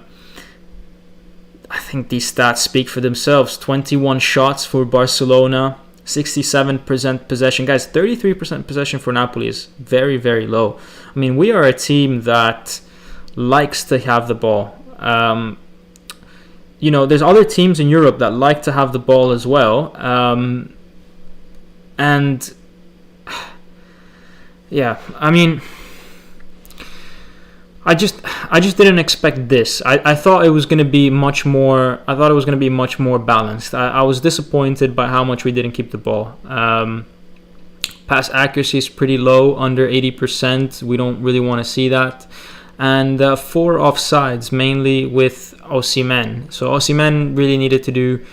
think these stats speak for themselves. 21 shots for Barcelona, 67% possession. Guys, 33% possession for Napoli is very, very low. I mean, we are a team that likes to have the ball. There's other teams in Europe that like to have the ball as well. And yeah, I mean, I just didn't expect this. I thought it was going to be much more. I thought it was going to be much more balanced. I was disappointed by how much we didn't keep the ball. Pass accuracy is pretty low, under 80%. We don't really want to see that. And 4 offsides, mainly with Osimhen. So Osimhen really needed to do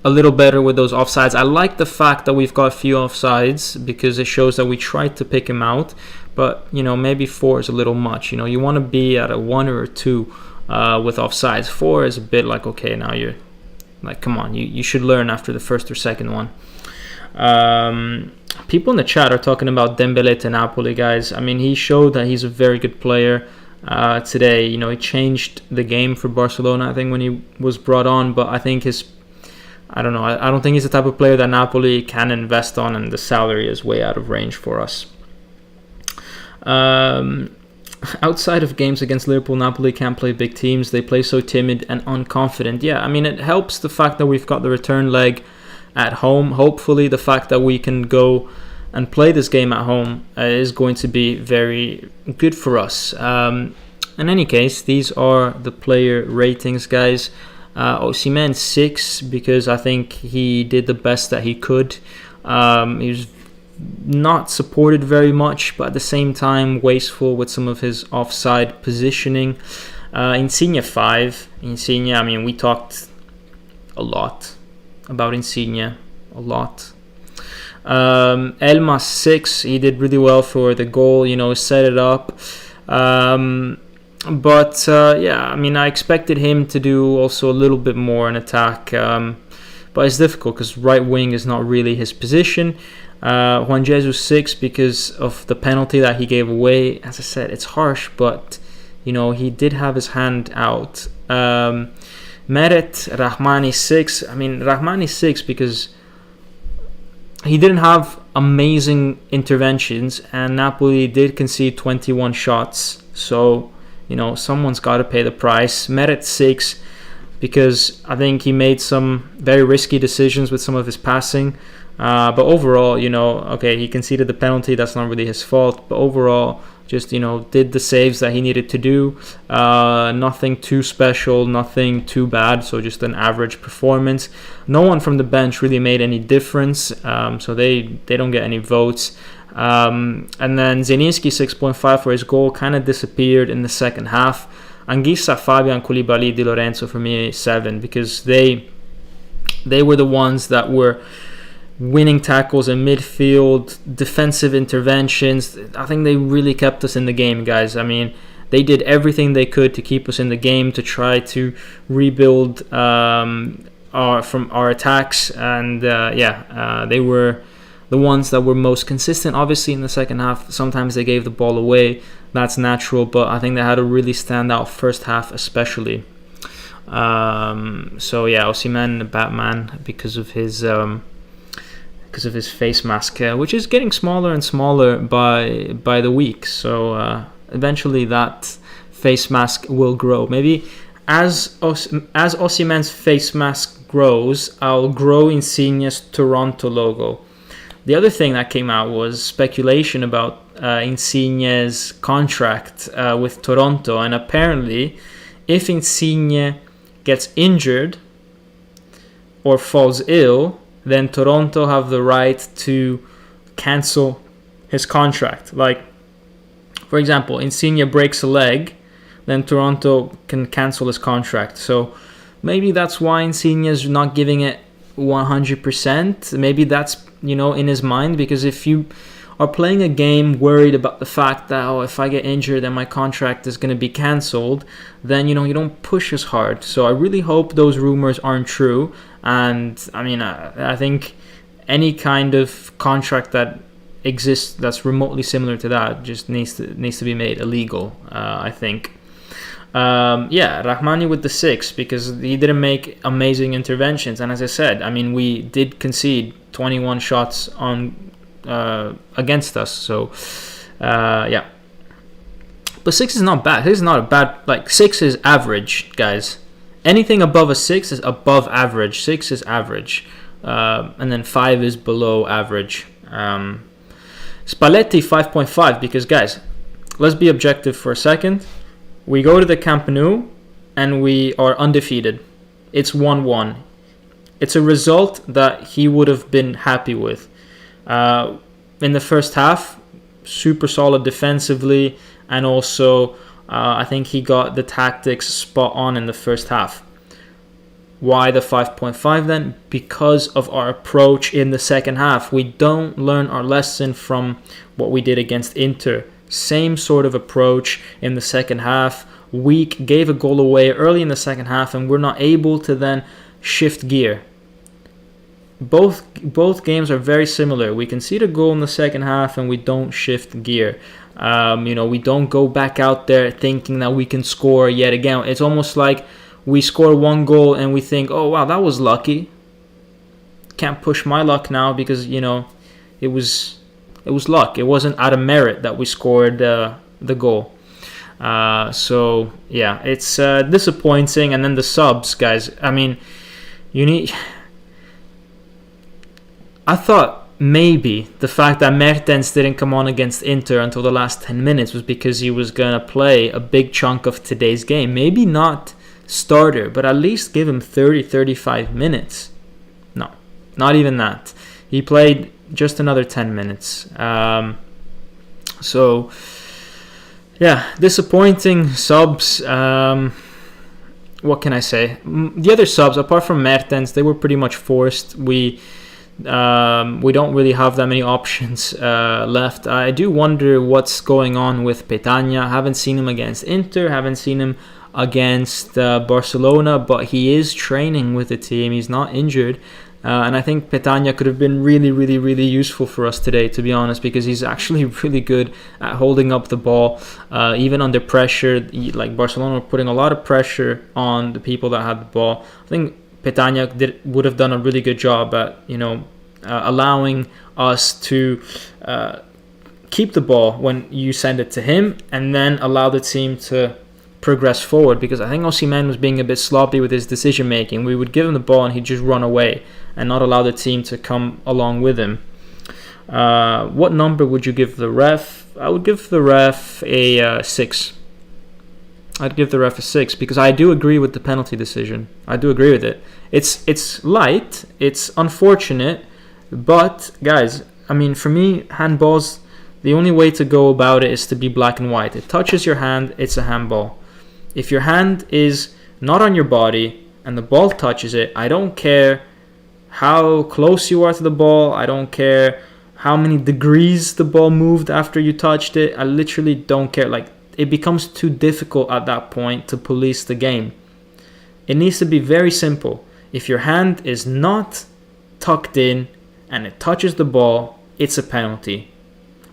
a little better with those offsides. I like the fact that we've got a few offsides because it shows that we tried to pick him out. But, maybe 4 is a little much. You want to be at a 1 or a 2 with offsides. 4 is a bit like, okay, now you're like, come on, you should learn after the first or second one. People in the chat are talking about Dembélé to Napoli, guys. I mean, he showed that he's a very good player today. He changed the game for Barcelona, I think, when he was brought on. But I think I don't know. I don't think he's the type of player that Napoli can invest on, and the salary is way out of range for us. Outside of games against Liverpool, Napoli can't play big teams. They play so timid and unconfident. Yeah, I mean, it helps the fact that we've got the return leg at home. Hopefully, the fact that we can go and play this game at home is going to be very good for us. In any case, these are the player ratings, guys. Osimhen 6 because I think he did the best that he could. He was not supported very much, but at the same time wasteful with some of his offside positioning. Insigne 5. Insigne, I mean, we talked a lot about Insigne, a lot. Elmas 6. He did really well for the goal, set it up. But yeah, I mean, I expected him to do also a little bit more in attack, but it's difficult because right wing is not really his position. Juan Jesus 6 because of the penalty that he gave away. As I said, it's harsh, but he did have his hand out. Meret Rahmani 6. I mean, Rahmani 6 because he didn't have amazing interventions, and Napoli did concede 21 shots. So someone's got to pay the price. Meret 6 because I think he made some very risky decisions with some of his passing. But overall, okay, he conceded the penalty. That's not really his fault. But overall, just, did the saves that he needed to do. Nothing too special, nothing too bad. So just an average performance. No one from the bench really made any difference. So they don't get any votes. And then Zielinski 6.5 for his goal kind of disappeared in the second half. Anguissa, Fabian, Koulibaly, Di Lorenzo for me 7, because they were the ones that were winning tackles in midfield, defensive interventions. I think they really kept us in the game, guys. I mean, they did everything they could to keep us in the game, to try to rebuild from our attacks, and they were the ones that were most consistent. Obviously, in the second half, sometimes they gave the ball away. That's natural, but I think they had a really standout first half, especially. Osimhen, the Batman, because of his face mask, which is getting smaller and smaller by the week. So eventually, that face mask will grow. Maybe as Osimhen's face mask grows, I'll grow Insigne's Toronto logo. The other thing that came out was speculation about Insigne's contract with Toronto, and apparently, if Insigne gets injured or falls ill, then Toronto have the right to cancel his contract. Like, for example, Insigne breaks a leg, then Toronto can cancel his contract. So maybe that's why Insigne is not giving it 100%. Maybe that's, in his mind, because if you are playing a game worried about the fact that, if I get injured then my contract is going to be cancelled, then, you don't push as hard. So I really hope those rumors aren't true. And, I mean, I think any kind of contract that exists that's remotely similar to that just needs to be made illegal, I think. Rahmani with the 6, because he didn't make amazing interventions. And as I said, I mean, we did concede 21 shots on against us. So, But 6 is not bad. 6 is not a bad... 6 is average, guys. Anything above a 6 is above average. 6 is average. And then 5 is below average. Spalletti, 5.5, because, guys, let's be objective for a second. We go to the Camp Nou and we are undefeated. It's 1-1. It's a result that he would have been happy with. In the first half, super solid defensively, and also I think he got the tactics spot on in the first half. Why the 5.5 then? Because of our approach in the second half. We don't learn our lesson from what we did against Inter. Same sort of approach in the second half. Weak, gave a goal away early in the second half, and we're not able to then shift gear. Both games are very similar. We concede a goal in the second half and we don't shift gear. We don't go back out there thinking that we can score yet again. It's almost like we score one goal and we think, oh wow, that was lucky. Can't push my luck now because it was luck. It wasn't out of merit that we scored the goal. It's disappointing. And then the subs, guys. I mean, I thought maybe the fact that Mertens didn't come on against Inter until the last 10 minutes was because he was going to play a big chunk of today's game. Maybe not starter, but at least give him 30-35 minutes. No, not even that. He played just another 10 minutes. Disappointing subs. What can I say? The other subs, apart from Mertens, they were pretty much forced. We don't really have that many options left. I do wonder what's going on with Petagna. Haven't seen him against Inter, haven't seen him against Barcelona, but he is training with the team. He's not injured. And I think Petagna could have been really, really, really useful for us today, to be honest, because he's actually really good at holding up the ball, even under pressure. Like Barcelona were putting a lot of pressure on the people that had the ball. I think Petagna would have done a really good job at, allowing us to keep the ball when you send it to him, and then allow the team to progress forward, because I think Osimhen was being a bit sloppy with his decision making. We would give him the ball and he'd just run away and not allow the team to come along with him. What number would you give the ref? I would give the ref a 6. I'd give the ref a 6 because I do agree with the penalty decision. I do agree with it. It's light, it's unfortunate, but guys, I mean, for me, handballs, the only way to go about it is to be black and white. It touches your hand, it's a handball. If your hand is not on your body and the ball touches it, I don't care how close you are to the ball. I don't care how many degrees the ball moved after you touched it. I literally don't care. Like, it becomes too difficult at that point to police the game. It needs to be very simple. If your hand is not tucked in and it touches the ball, it's a penalty.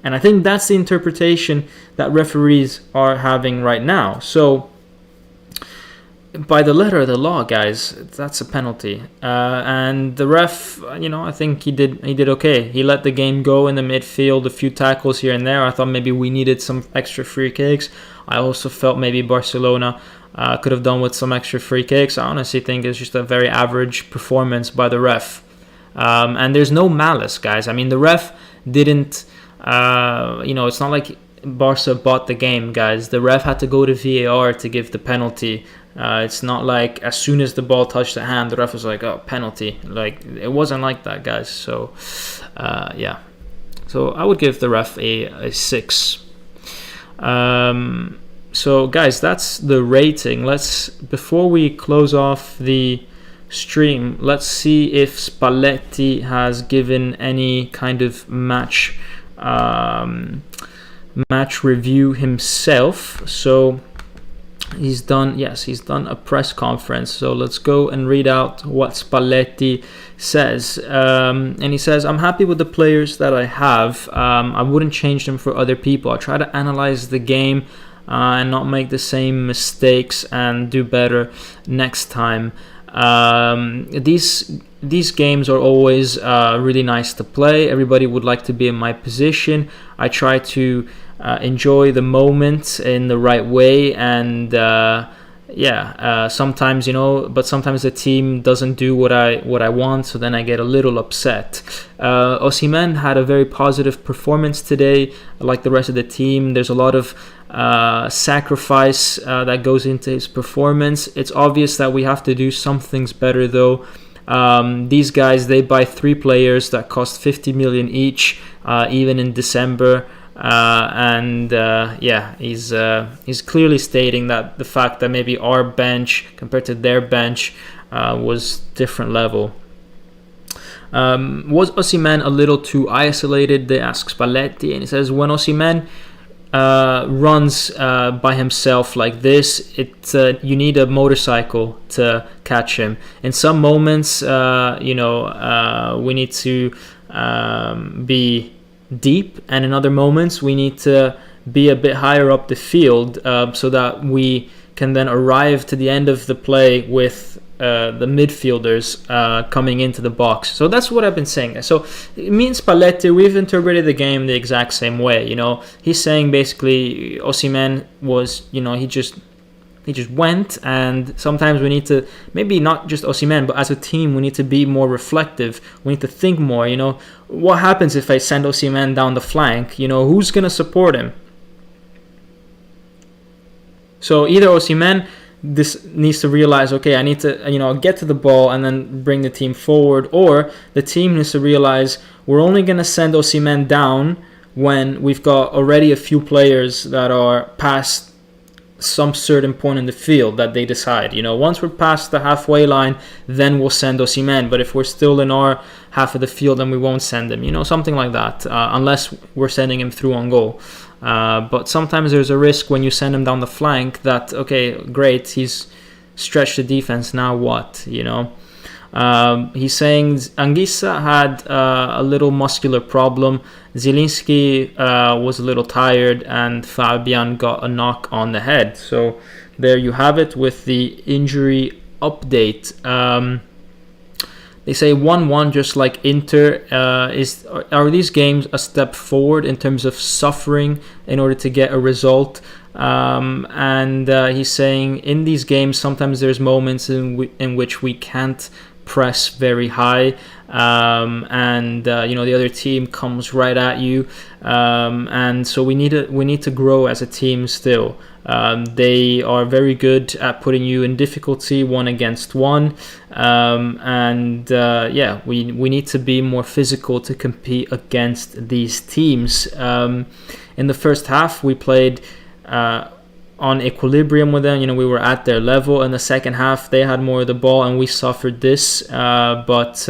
And I think that's the interpretation that referees are having right now. So, by the letter of the law, guys, that's a penalty. And the ref, I think he did okay. He let the game go in the midfield, a few tackles here and there. I thought maybe we needed some extra free kicks. I also felt maybe Barcelona could have done with some extra free kicks. I honestly think it's just a very average performance by the ref. And there's no malice, guys. I mean, the ref didn't, it's not like Barca bought the game, guys. The ref had to go to VAR to give the penalty. It's not like as soon as the ball touched the hand, the ref was like, oh, penalty. Like, it wasn't like that, guys. So, yeah. So I would give the ref a 6. So, guys, that's the rating. Before we close off the stream, let's see if Spalletti has given any kind of match review himself. So he's done a press conference. So let's go and read out what Spalletti says. And he says, I'm happy with the players that I have. I wouldn't change them for other people. I try to analyze the game and not make the same mistakes and do better next time. These games are always really nice to play. Everybody would like to be in my position. I try to enjoy the moment in the right way, and sometimes, but sometimes the team doesn't do what I want, so then I get a little upset. Osimhen had a very positive performance today, like the rest of the team. There's a lot of sacrifice that goes into his performance. It's obvious that we have to do some things better, though. These guys, they buy 3 players that cost 50 million each, even in December. He's clearly stating that the fact that maybe our bench compared to their bench was different level. Was Osimhen a little too isolated? They ask Spalletti, and he says when Osimhen runs by himself like this, you need a motorcycle to catch him. In some moments, we need to be deep, and in other moments we need to be a bit higher up the field so that we can then arrive to the end of the play with the midfielders coming into the box. So that's what I've been saying. So me and Spalletti, we've interpreted the game the exact same way. He's saying basically Osimhen was, he just went, and sometimes we need to, maybe not just Osimhen, but as a team, we need to be more reflective. We need to think more, What happens if I send Osimhen down the flank? Who's going to support him? So either Osimhen needs to realize, okay, I need to, get to the ball and then bring the team forward, or the team needs to realize we're only going to send Osimhen down when we've got already a few players that are past some certain point in the field that they decide. Once we're past the halfway line, then we'll send Osimhen. But if we're still in our half of the field, then we won't send him. Something like that, unless we're sending him through on goal. But sometimes there's a risk when you send him down the flank that, okay, great, he's stretched the defense, now what? He's saying Anguissa had a little muscular problem. Zielinski was a little tired, and Fabian got a knock on the head. So there you have it with the injury update. They say 1-1, just like Inter. Are these games a step forward in terms of suffering in order to get a result? And he's saying in these games, sometimes there's moments in which we can't press very high, and the other team comes right at you, and so we need to grow as a team still. They are very good at putting you in difficulty 1-against-1, we need to be more physical to compete against these teams. In the first half, we played on equilibrium with them. We were at their level. In the second half, they had more of the ball, and we suffered this. But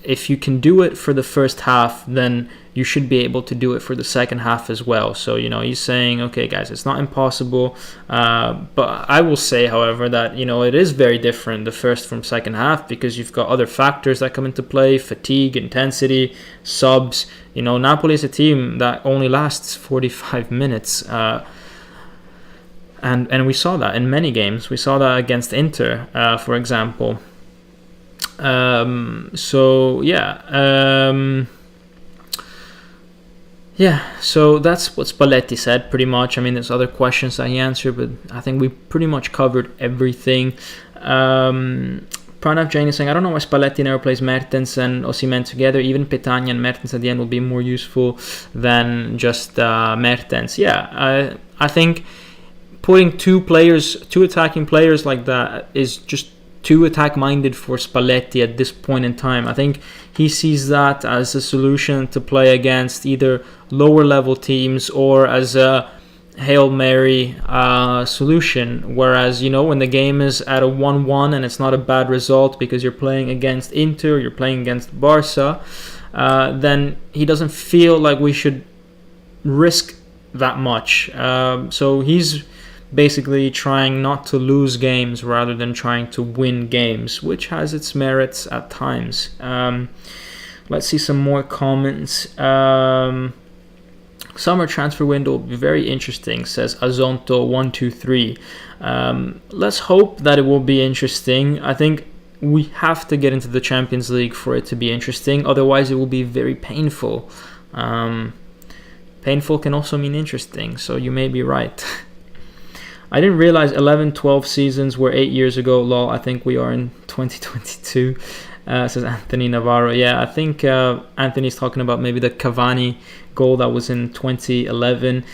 if you can do it for the first half, then you should be able to do it for the second half as well. So, he's saying, okay, guys, it's not impossible. But I will say, however, that, it is very different, the first from second half, because you've got other factors that come into play: fatigue, intensity, subs. Napoli is a team that only lasts 45 minutes. And we saw that in many games. We saw that against Inter, for example. So that's what Spalletti said, pretty much. I mean, there's other questions that he answered, but I think we pretty much covered everything. Pranav Jain is saying, I don't know why Spalletti never plays Mertens and Osimhen together. Even Petagna and Mertens at the end will be more useful than just Mertens. Yeah, I think putting two attacking players like that is just too attack-minded for Spalletti at this point in time. I think he sees that as a solution to play against either lower-level teams or as a Hail Mary solution. Whereas, when the game is at a 1-1 and it's not a bad result because you're playing against Inter, you're playing against Barca, then he doesn't feel like we should risk that much. So he's basically trying not to lose games rather than trying to win games, which has its merits at times. Let's see some more comments. Summer transfer window will be very interesting, says Azonto123. Let's hope that it will be interesting. I think we have to get into the Champions League for it to be interesting. Otherwise, it will be very painful. Painful can also mean interesting, so you may be right. I didn't realize 11-12 seasons were 8 years ago. Lol, I think we are in 2022, says Anthony Navarro. Yeah, I think Anthony's talking about maybe the Cavani goal that was in 2011.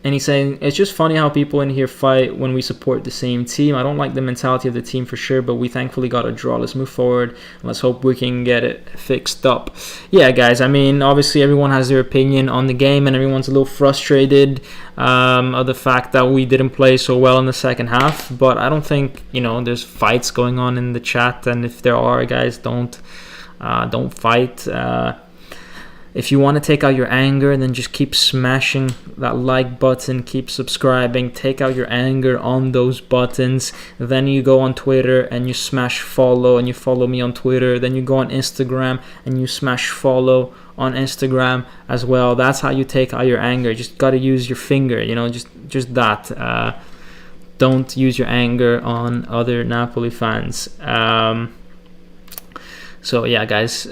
And he's saying, it's just funny how people in here fight when we support the same team. I don't like the mentality of the team for sure, but we thankfully got a draw. Let's move forward and let's hope we can get it fixed up. Yeah, guys, I mean, obviously everyone has their opinion on the game and everyone's a little frustrated of the fact that we didn't play so well in the second half. But I don't think, there's fights going on in the chat. And if there are, guys, don't fight. If you want to take out your anger, then just keep smashing that like button, keep subscribing, take out your anger on those buttons. Then you go on Twitter and you smash follow and you follow me on Twitter. Then you go on Instagram and you smash follow on Instagram as well. That's how you take out your anger. You just got to use your finger, just that. Don't use your anger on other Napoli fans. So yeah, guys,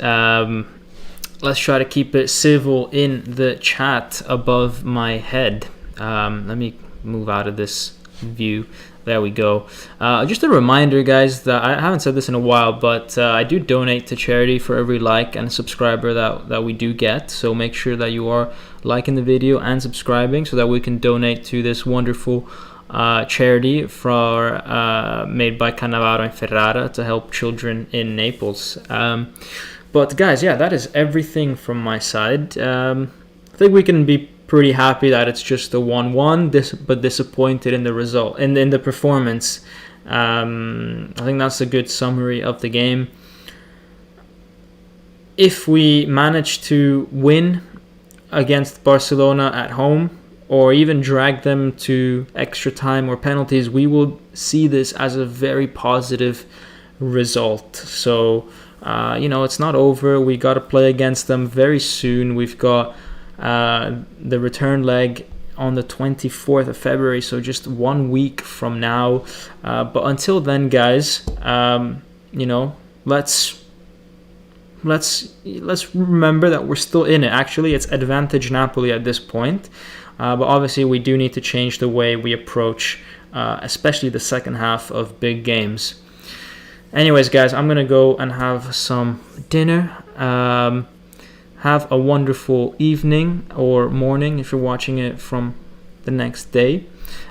let's try to keep it civil in the chat above my head. Let me move out of this view. There we go. Just a reminder, guys, that I haven't said this in a while, but I do donate to charity for every like and subscriber that we do get. So make sure that you are liking the video and subscribing so that we can donate to this wonderful charity made by Cannavaro Ferrara to help children in Naples. But guys, yeah, that is everything from my side. I think we can be pretty happy that it's just a 1-1, but disappointed in the result, in the performance. I think that's a good summary of the game. If we manage to win against Barcelona at home, or even drag them to extra time or penalties, we will see this as a very positive result. So it's not over. We got to play against them very soon. We've got the return leg on the 24th of February, so just 1 week from now. But until then, guys, let's remember that we're still in it. Actually, it's advantage Napoli at this point. But obviously, we do need to change the way we approach, especially the second half of big games. Anyways, guys, I'm going to go and have some dinner. Have a wonderful evening or morning if you're watching it from the next day.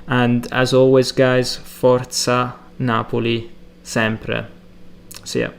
And as always, guys, Forza Napoli sempre. See ya.